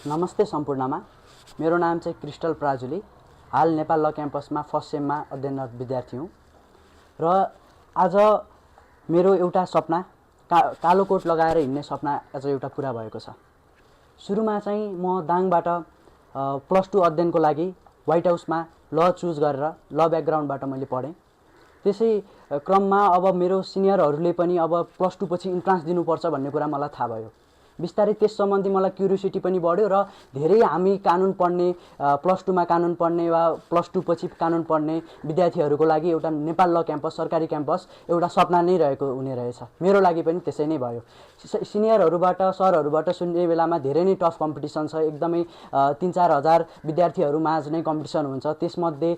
नमस्ते सम्पूर्णमा। मेरो नाम चाहिँ क्रिस्टल प्राजुली। हाल नेपाल ल क्याम्पसमा फर्स्ट सेममा अध्ययनरत विद्यार्थी हुँ र आज मेरो एउटा सपना कालो कोट लगाएर हिँड्ने सपना आज एउटा पुरा भएको छ। सुरुमा चाहिँ म दाङबाट +2 अध्ययनको लागि व्हाइट हाउसमा ल चुज गरेर ल ब्याकग्राउन्डबाट मैले पढेँ। त्यसै क्रममा अब मेरो सिनियरहरूले पनि अब +2 पछि इन्ट्रान्स दिनुपर्छ भन्ने कुरा मलाई थाहा भयो। बिस्तारै त्यस सम्बन्धी मलाई क्युरियोसिटी पनि बढ्यो र धेरै हामी कानुन पढ्ने +2 मा कानुन पढ्ने वा +2 पछि कानुन पढ्ने विद्यार्थीहरूको लागि एउटा नेपाल ल क्याम्पस सरकारी क्याम्पस एउटा सपना नै रहेको हुने रहेछ। मेरो लागि पनि त्यसै नै भयो। सिनियरहरूबाट सरहरूबाट सुन्ने बेलामा धेरै नै टफ कम्पिटिसन छ। एकदमै 3-4 हजार विद्यार्थीहरू माझ नै कम्पिटिसन हुन्छ। त्यसमध्ये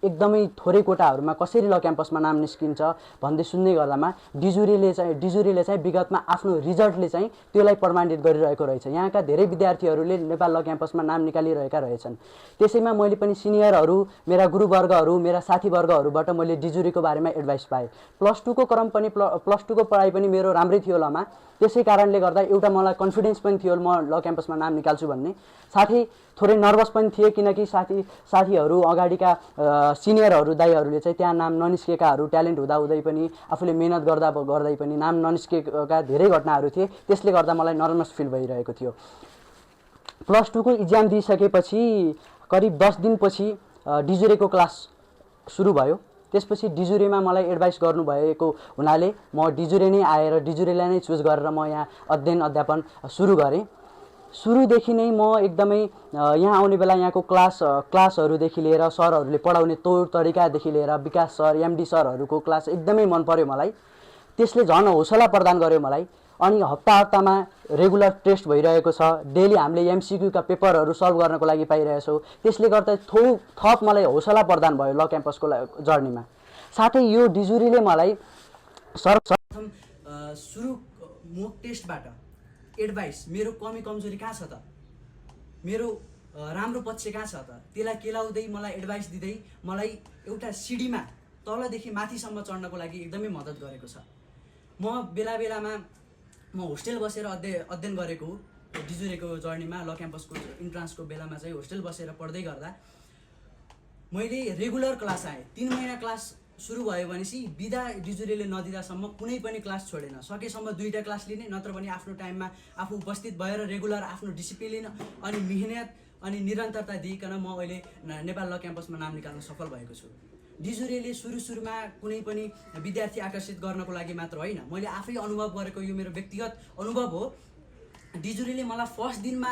एकदमै थोरै कोटाहरूमा कसरी ल क्याम्पसमा नाम निस्किन्छ भन्दै सुन्ने गर्दामा डिजुरीले चाहिँ विगतमा आफ्नो रिजल्टले चाहिँ त्यसलाई प्रमाणित गरिरहेको रहेछ। यहाँका धेरै विद्यार्थीहरूले नेपाल ल क्याम्पसमा नाम निकालिरहेका रहेछन्। त्यसैमा मैले पनि सिनियरहरू, मेरा गुरुवर्गहरू, मेरा साथीवर्गहरूबाट मैले डिजुरीको बारेमा एडभाइस पाएँ। +2 को क्रम पनि +2 को पढाइ पनि मेरो राम्रै थियो लमा। त्यसै कारणले गर्दा एउटा मलाई कन्फिडेन्स पनि थियो म ल क्याम्पसमा नाम निकाल्छु भन्ने। साथै थोरै नर्भस पनि थिए किनकि साथीहरू अगाडिका सिनियरहरू दाइहरूले चाहिँ त्यहाँ नाम ननिस्केकाहरू ट्यालेन्ट हुँदाहुँदै पनि आफूले मेहनत गर्दै पनि नाम ननिस्केका धेरै घटनाहरू थिए। त्यसले गर्दा मलाई नर्भस फिल भइरहेको थियो। +2 को इक्जाम दिइसकेपछि करिब 10 दिनपछि डिजुरीको क्लास सुरु भयो। त्यसपछि डिजुरीमा मलाई एडभाइस गर्नुभएको हुनाले म डिजुरी नै आएर डिजुरीलाई नै चुज गरेर म यहाँ अध्यापन सुरु गरेँ। सुरुदेखि नै म एकदमै यहाँ आउने बेला यहाँको क्लासहरूदेखि लिएर सरहरूले पढाउने तौर तरिकादेखि लिएर विकास सर, एमडी सरहरूको क्लास एकदमै मन पर्यो मलाई। त्यसले झन् हौसला प्रदान गर्यो मलाई। अनि हप्तामा रेगुलर टेस्ट भइरहेको छ। डेली हामीले एमसिक्यूका पेपरहरू सल्भ गर्नको लागि पाइरहेछौँ। त्यसले गर्दा थप मलाई हौसला प्रदान भयो ल क्याम्पसको जर्नीमा। साथै यो डिजुरीले मलाई सर्वप्रथम सुरु मोक टेस्टबाट एडभाइस, मेरो कमी कमजोरी कहाँ छ त, मेरो राम्रो पक्ष कहाँ छ त, त्यसलाई केलाउँदै मलाई एडभाइस दिँदै मलाई एउटा सिडीमा तलदेखि माथिसम्म चढ्नको लागि एकदमै मद्दत गरेको छ। म बेलामा म होस्टेल बसेर अध्ययन गरेको हो। डिजुरीको जर्नीमा ल क्याम्पसको इन्ट्रान्सको बेलामा चाहिँ होस्टेल बसेर पढ्दै गर्दा मैले रेगुलर क्लास आएँ। 3 महिना क्लास सुरु भयो भनेपछि बिदा डिजुरीले नदिँदासम्म कुनै पनि क्लास छोडेन। सकेसम्म 2टा क्लास लिने, नत्र भने आफ्नो टाइममा आफू उपस्थित भएर रेगुलर आफ्नो डिसिप्लिन अनि मेहनत अनि निरन्तरता दिइकन म अहिले नेपाल ल क्याम्पसमा नाम निकाल्न सफल भएको छु। डिजुरीले सुरुमा कुनै पनि विद्यार्थी आकर्षित गर्नको लागि मात्र होइन, मैले आफै अनुभव गरेको यो मेरो व्यक्तिगत अनुभव हो। डिजुरीले मलाई फर्स्ट दिनमा